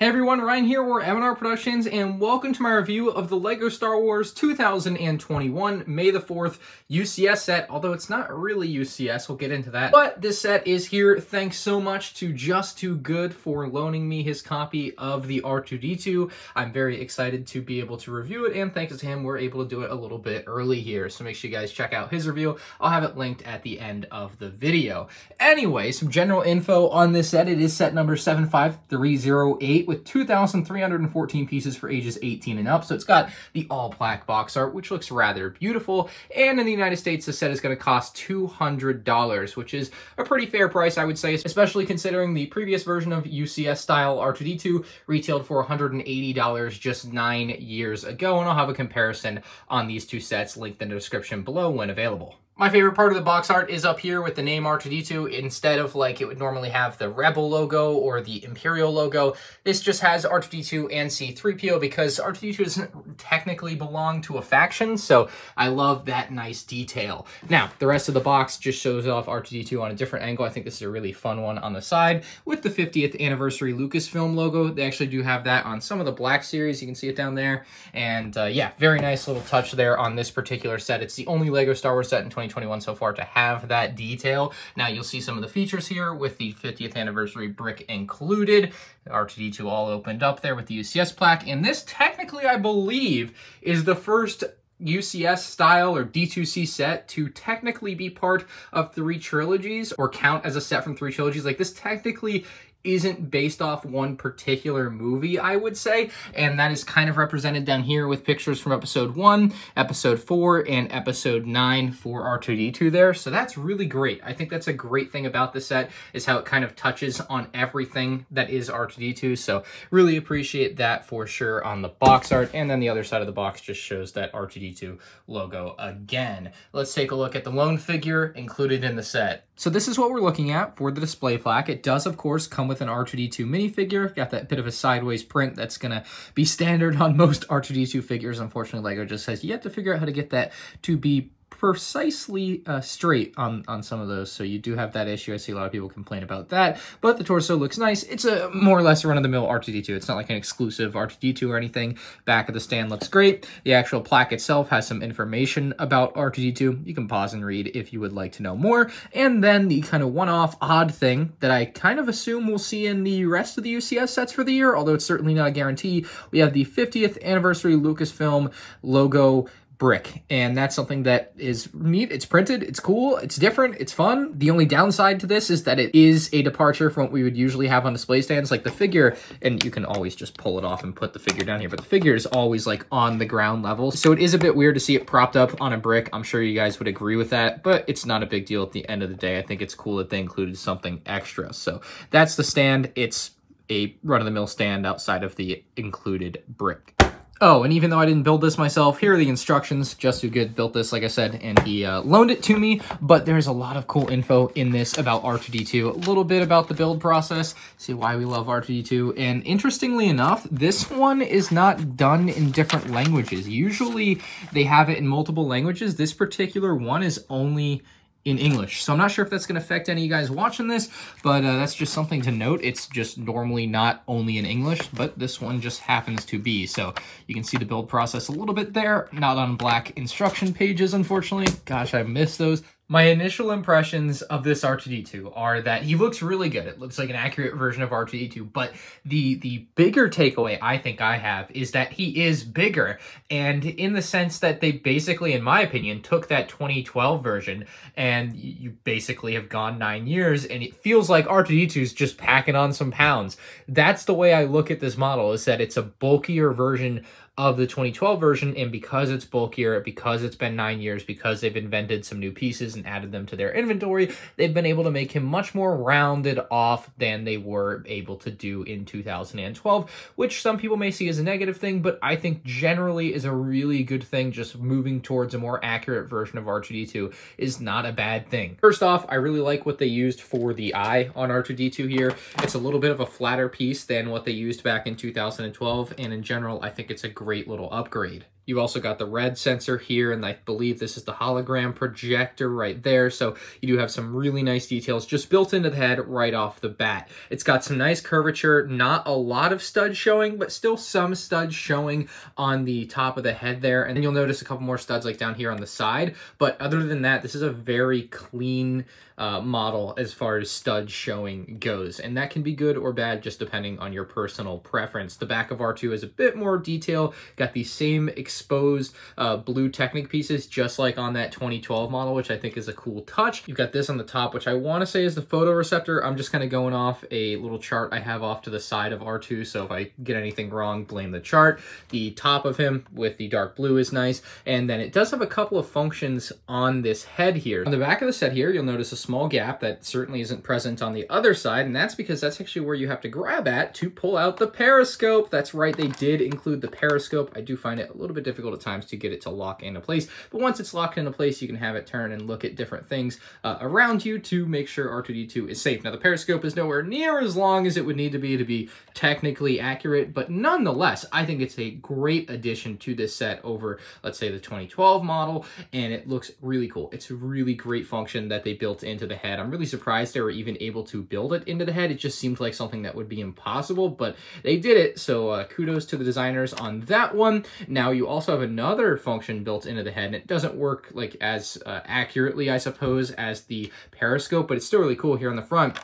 Hey everyone, Ryan here, we're M&R Productions, and welcome to my review of the LEGO Star Wars 2021 May the 4th UCS set, although it's not really UCS, we'll get into that. But this set is here. Thanks so much to Just Too Good for loaning me his copy of the R2-D2. I'm very excited to be able to review it, and thanks to him, we're able to do it a little bit early here. So make sure you guys check out his review. I'll have it linked at the end of the video. Anyway, some general info on this set. It is set number 75308. With 2,314 pieces for ages 18 and up. So it's got the all-black box art, which looks rather beautiful. And in the United States, the set is going to cost $200, which is a pretty fair price, I would say, especially considering the previous version of UCS style R2-D2 retailed for $180 just 9 years ago. And I'll have a comparison on these two sets linked in the description below when available. My favorite part of the box art is up here with the name R2-D2. Instead of like it would normally have the Rebel logo or the Imperial logo, this just has R2-D2 and C-3PO because R2-D2 doesn't technically belong to a faction, so I love that nice detail. Now, the rest of the box just shows off R2-D2 on a different angle. I think this is a really fun one on the side with the 50th Anniversary Lucasfilm logo. They actually do have that on some of the Black series. You can see it down there. And yeah, very nice little touch there on this particular set. It's the only LEGO Star Wars set in 2021 so far to have that detail. Now you'll see some of the features here with the 50th anniversary brick included. R2-D2 all opened up there with the UCS plaque. And this technically, I believe, is the first UCS style or D2C set to technically be part of 3 trilogies or count as a set from 3 trilogies. Like this technically isn't based off one particular movie, I would say, and that is kind of represented down here with pictures from episode 1, episode 4, and episode 9 for R2-D2 there, so that's really great. I think that's a great thing about the set, is how it kind of touches on everything that is R2-D2, so really appreciate that for sure on the box art, and then the other side of the box just shows that R2-D2 logo again. Let's take a look at the lone figure included in the set. So this is what we're looking at for the display plaque. It does, of course, come with an R2-D2 minifigure. Got that bit of a sideways print that's going to be standard on most R2-D2 figures. Unfortunately, LEGO just has yet to figure out how to get that to be precisely straight on some of those, so you do have that issue. I see a lot of people complain about that, but the torso looks nice. It's a more or less run-of-the-mill R2-D2. It's not like an exclusive R2-D2 or anything. Back of the stand looks great. The actual plaque itself has some information about R2-D2. You can pause and read if you would like to know more. And then the kind of one-off odd thing that I kind of assume we'll see in the rest of the UCS sets for the year, although it's certainly not a guarantee. We have the 50th Anniversary Lucasfilm logo brick, and that's something that is neat. It's printed, it's cool, it's different, it's fun. The only downside to this is that it is a departure from what we would usually have on display stands. Like the figure, and you can always just pull it off and put the figure down here, but the figure is always like on the ground level, so it is a bit weird to see it propped up on a brick. I'm sure you guys would agree with that, but it's not a big deal at the end of the day. I think it's cool that they included something extra. So that's the stand. It's a run-of-the-mill stand outside of the included brick. Oh, and even though I didn't build this myself, here are the instructions. Just Too Good built this, like I said, and he loaned it to me, but there's a lot of cool info in this about R2-D2, a little bit about the build process, see why we love R2-D2, and interestingly enough, this one is not done in different languages. Usually they have it in multiple languages. This particular one is only in English. So I'm not sure if that's going to affect any of you guys watching this, but that's just something to note. It's just normally not only in English, but this one just happens to be. So you can see the build process a little bit there, not on black instruction pages, unfortunately. Gosh, I miss those. My initial impressions of this R2-D2 are that he looks really good. It looks like an accurate version of R2-D2, but the bigger takeaway I think I have is that he is bigger, and in the sense that they basically, in my opinion, took that 2012 version, and you basically have gone 9 years, and it feels like R2-D2 is just packing on some pounds. That's the way I look at this model, is that it's a bulkier version of the 2012 version, and because it's bulkier, because it's been 9 years, because they've invented some new pieces and added them to their inventory, they've been able to make him much more rounded off than they were able to do in 2012, which some people may see as a negative thing, but I think generally is a really good thing. Just moving towards a more accurate version of R2-D2 is not a bad thing. First off, I really like what they used for the eye on R2-D2 here. It's a little bit of a flatter piece than what they used back in 2012, and in general, I think it's a great little upgrade. You've also got the red sensor here, and I believe this is the hologram projector right there. So you do have some really nice details just built into the head right off the bat. It's got some nice curvature, not a lot of studs showing, but still some studs showing on the top of the head there. And then you'll notice a couple more studs like down here on the side. But other than that, this is a very clean model as far as stud showing goes, and that can be good or bad just depending on your personal preference. The back of R2 is a bit more detail, got the same exposed blue Technic pieces just like on that 2012 model, which I think is a cool touch. You've got this on the top, which I want to say is the photoreceptor. I'm just kind of going off a little chart I have off to the side of R2, so if I get anything wrong, blame the chart. The top of him with the dark blue is nice, and then it does have a couple of functions on this head here. On the back of the set here, you'll notice a small gap that certainly isn't present on the other side, and that's because that's actually where you have to grab at to pull out the periscope. That's right, they did include the periscope. I do find it a little bit difficult at times to get it to lock into place, but once it's locked into place, you can have it turn and look at different things around you to make sure R2-D2 is safe. Now, the periscope is nowhere near as long as it would need to be technically accurate, but nonetheless, I think it's a great addition to this set over, let's say, the 2012 model, and it looks really cool. It's a really great function that they built into the head. I'm really surprised they were even able to build it into the head. It just seemed like something that would be impossible, but they did it, so kudos to the designers on that one. Now, you also have another function built into the head, and it doesn't work like as accurately, I suppose, as the periscope, but it's still really cool here on the front.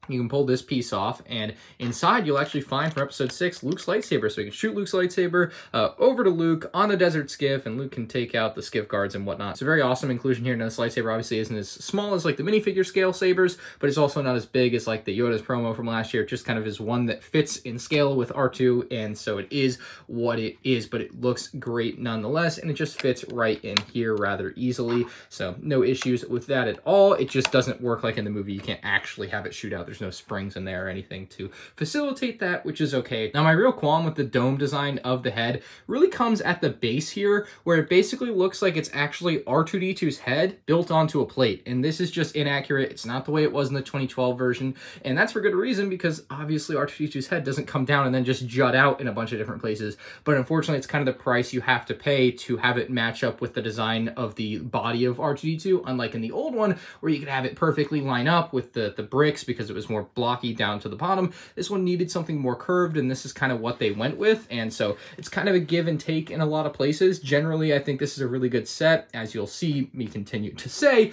You can pull this piece off, and inside you'll actually find from episode 6 Luke's lightsaber. So you can shoot Luke's lightsaber over to Luke on the desert skiff, and Luke can take out the skiff guards and whatnot. It's a very awesome inclusion here. Now, this lightsaber obviously isn't as small as like the minifigure scale sabers, but it's also not as big as like the Yoda's promo from last year. It just kind of is one that fits in scale with R2, and so it is what it is, but it looks great nonetheless, and it just fits right in here rather easily. So no issues with that at all. It just doesn't work like in the movie. You can't actually have it shoot out. There's no springs in there or anything to facilitate that, which is okay. Now, my real qualm with the dome design of the head really comes at the base here, where it basically looks like it's actually R2-D2's head built onto a plate, and this is just inaccurate. It's not the way it was in the 2012 version, and that's for good reason, because obviously R2-D2's head doesn't come down and then just jut out in a bunch of different places, but unfortunately it's kind of the price you have to pay to have it match up with the design of the body of R2-D2, unlike in the old one, where you could have it perfectly line up with the bricks because it was more blocky down to the bottom. This one needed something more curved, and this is kind of what they went with, and so it's kind of a give and take in a lot of places. Generally, I think this is a really good set, as you'll see me continue to say,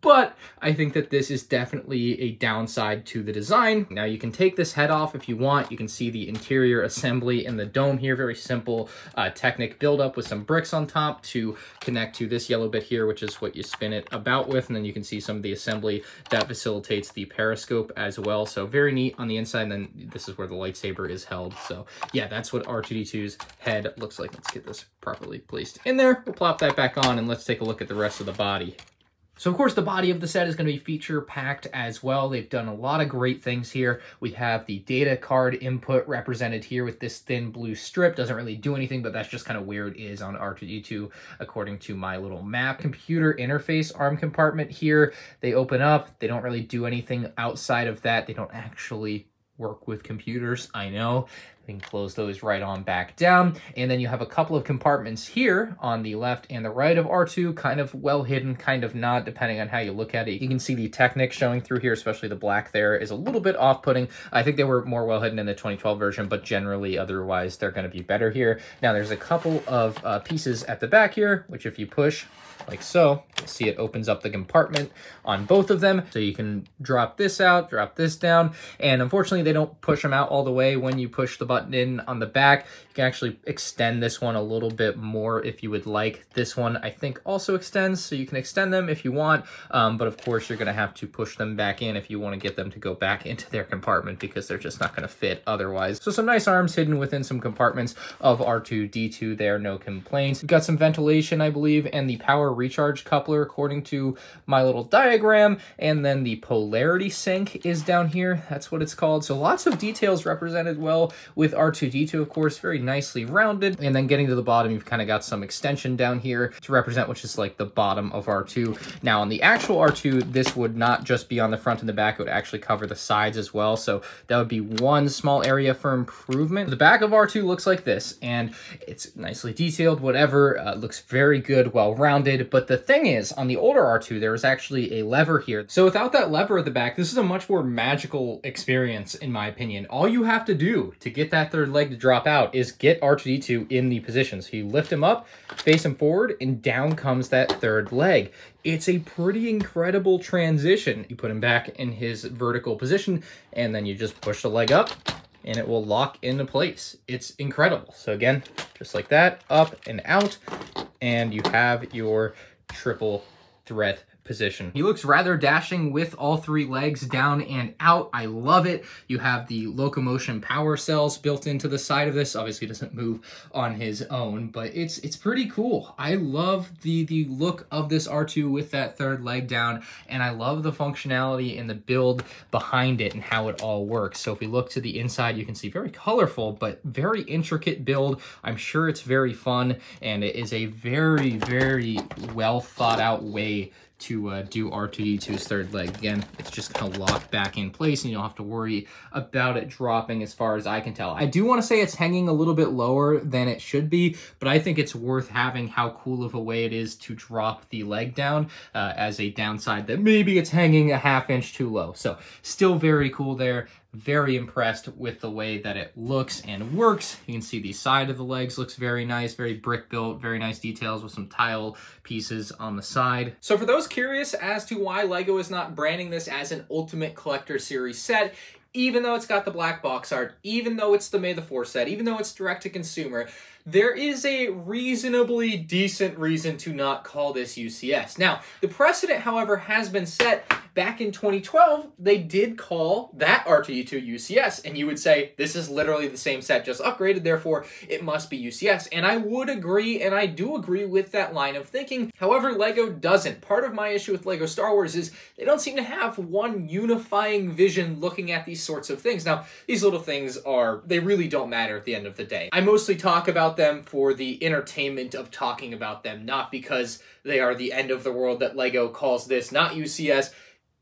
but I think that this is definitely a downside to the design. Now, you can take this head off if you want. You can see the interior assembly in the dome here. Very simple Technic buildup with some bricks on top to connect to this yellow bit here, which is what you spin it about with, and then you can see some of the assembly that facilitates the periscope as well. So very neat on the inside, and then this is where the lightsaber is held. So yeah, that's what R2-D2's head looks like. Let's get this properly placed in there. We'll plop that back on, and let's take a look at the rest of the body. So, of course, the body of the set is going to be feature-packed as well. They've done a lot of great things here. We have the data card input represented here with this thin blue strip. Doesn't really do anything, but that's just kind of where it is on R2-D2, according to my little map. Computer interface arm compartment here. They open up. They don't really do anything outside of that. They don't actually work with computers, I know. We can close those right on back down. And then you have a couple of compartments here on the left and the right of R2, kind of well hidden, kind of not, depending on how you look at it. You can see the Technic showing through here, especially the black there is a little bit off-putting. I think they were more well hidden in the 2012 version, but generally otherwise they're going to be better here. Now, there's a couple of pieces at the back here, which if you push like so, you'll see it opens up the compartment on both of them. So you can drop this out, drop this down, and unfortunately they don't push them out all the way when you push the button in on the back. You can actually extend this one a little bit more if you would like. This one I think also extends, so you can extend them if you want, but of course you're gonna have to push them back in if you want to get them to go back into their compartment, because they're just not gonna fit otherwise. So some nice arms hidden within some compartments of R2-D2 there, no complaints. We've got some ventilation, I believe, and the power recharge coupler according to my little diagram, and then the polarity sync is down here. That's what it's called. So lots of details represented well with R2-D2, of course, very nicely rounded. And then getting to the bottom, you've kind of got some extension down here to represent, which is like the bottom of R2. Now on the actual R2, this would not just be on the front and the back, it would actually cover the sides as well. So that would be one small area for improvement. The back of R2 looks like this, and it's nicely detailed, whatever, looks very good, well rounded. But the thing is, on the older R2, there is actually a lever here. So without that lever at the back, this is a much more magical experience, in my opinion. All you have to do to get that third leg to drop out is get R2-D2 in the position. So you lift him up, face him forward, and down comes that third leg. It's a pretty incredible transition. You put him back in his vertical position, and then you just push the leg up, and it will lock into place. It's incredible. So again, just like that, up and out, and you have your triple threat position. He looks rather dashing with all three legs down and out. I love it. You have the locomotion power cells built into the side of this. Obviously, it doesn't move on his own, but it's pretty cool. I love the look of this R2 with that third leg down, and I love the functionality and the build behind it and how it all works. So if we look to the inside, you can see very colorful, but very intricate build. I'm sure it's very fun, and it is a very, very well thought out way to do R2-D2's third leg. Again, it's just kind of locked back in place, and you don't have to worry about it dropping as far as I can tell. I do want to say it's hanging a little bit lower than it should be, but I think it's worth having how cool of a way it is to drop the leg down as a downside that maybe it's hanging a ½ inch too low. So still very cool there. Very impressed with the way that it looks and works. You can see the side of the legs looks very nice, very brick built, very nice details with some tile pieces on the side. So for those curious as to why LEGO is not branding this as an Ultimate Collector Series set, even though it's got the black box art, even though it's the May the 4th set, even though it's direct to consumer, there is a reasonably decent reason to not call this UCS. Now, the precedent, however, has been set. Back in 2012, they did call that R2-D2 UCS, and you would say, this is literally the same set, just upgraded, therefore it must be UCS. And I would agree, and I do agree with that line of thinking. However, LEGO doesn't. Part of my issue with LEGO Star Wars is they don't seem to have one unifying vision looking at these sorts of things. Now, these little things they really don't matter at the end of the day. I mostly talk about them for the entertainment of talking about them, not because they are the end of the world that LEGO calls this not UCS,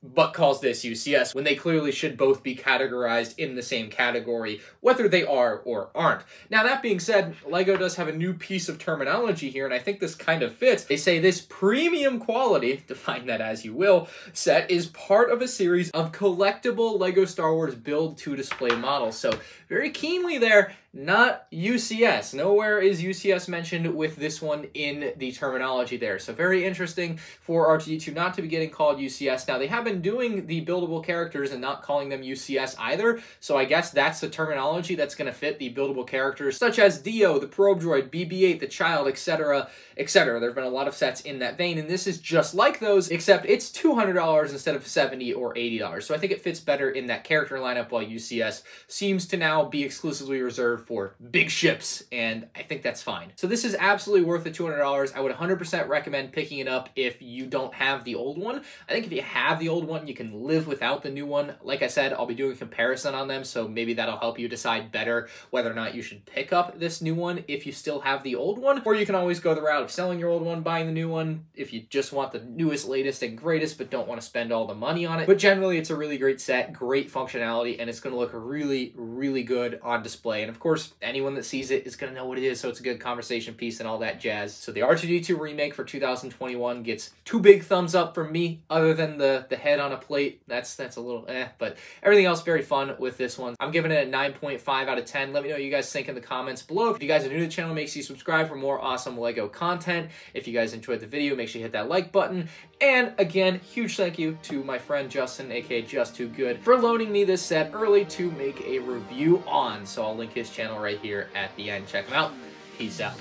but calls this UCS, when they clearly should both be categorized in the same category, whether they are or aren't. Now, that being said, LEGO does have a new piece of terminology here, and I think this kind of fits. They say this premium quality, define that as you will, set is part of a series of collectible LEGO Star Wars build-to-display models. So, very keenly there, not UCS. Nowhere is UCS mentioned with this one in the terminology there. So very interesting for R2-D2 not to be getting called UCS. Now, they have been doing the buildable characters and not calling them UCS either. So I guess that's the terminology that's going to fit the buildable characters, such as Dio, the probe droid, BB-8, the child, etc., etc. There have been a lot of sets in that vein, and this is just like those, except it's $200 instead of $70 or $80. So I think it fits better in that character lineup, while UCS seems to now be exclusively reserved for big ships, and I think that's fine. So this is absolutely worth the $200. I would 100% recommend picking it up if you don't have the old one. I think if you have the old one, you can live without the new one. Like I said, I'll be doing a comparison on them, so maybe that'll help you decide better whether or not you should pick up this new one if you still have the old one, or you can always go the route of selling your old one, buying the new one if you just want the newest, latest, and greatest, but don't want to spend all the money on it. But generally, it's a really great set, great functionality, and it's going to look really, really good on display. And of course, anyone that sees it is going to know what it is, so it's a good conversation piece and all that jazz. So the R2-D2 remake for 2021 gets 2 big thumbs up from me, other than the head on a plate. That's a little but everything else very fun with this one. I'm giving it a 9.5 out of 10. Let me know what you guys think in the comments below. If you guys are new to the channel, make sure you subscribe for more awesome LEGO content. If you guys enjoyed the video, make sure you hit that like button. And again, huge thank you to my friend Justin, aka Just Too Good, for loaning me this set early to make a review on. So I'll link his channel right here at the end. Check him out. Peace out.